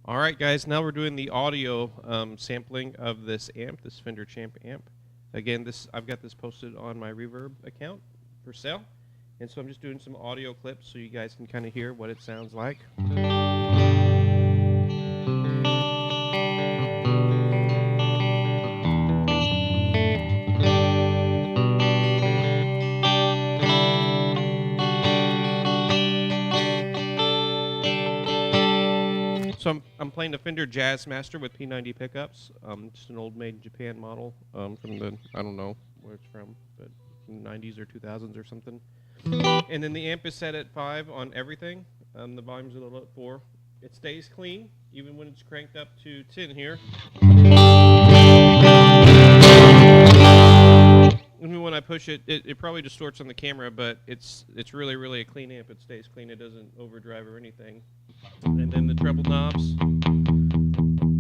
All right, guys, now we're doing the audio sampling of this amp, this Fender Champ amp. Again, I've got this posted on my Reverb account for sale, and so I'm just doing some audio clips so you guys can kind of hear what it sounds like. So I'm playing a Fender Jazzmaster with P90 pickups, just an old made in Japan model from the, I don't know where it's from, but 90s or 2000s or something. And then the amp is set at 5 on everything. The volume's a little at 4. It stays clean, even when it's cranked up to 10 here. Even when I push it, it probably distorts on the camera, but it's really, really a clean amp. It stays clean. It doesn't overdrive or anything. And then the treble knobs,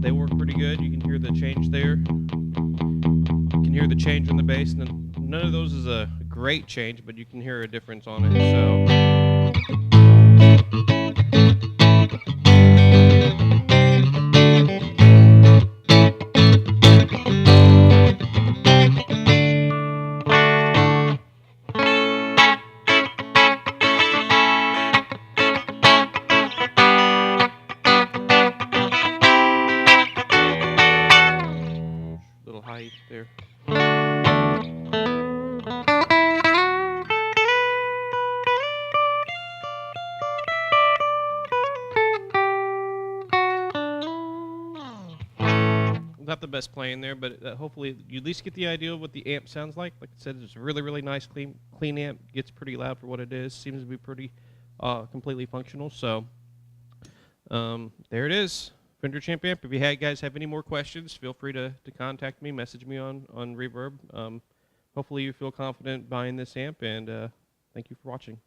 they work pretty good. You can hear the change there. You can hear the change on the bass. And then none of those is a great change, but you can hear a difference on it. So. Little high there. Not the best playing there, but hopefully you at least get the idea of what the amp sounds like. Like I said, it's a really, really nice, clean amp. Gets pretty loud for what it is. Seems to be pretty completely functional. So there it is, Fender Champ amp. If you guys have any more questions, feel free to contact me, message me on Reverb. Hopefully you feel confident buying this amp, and thank you for watching.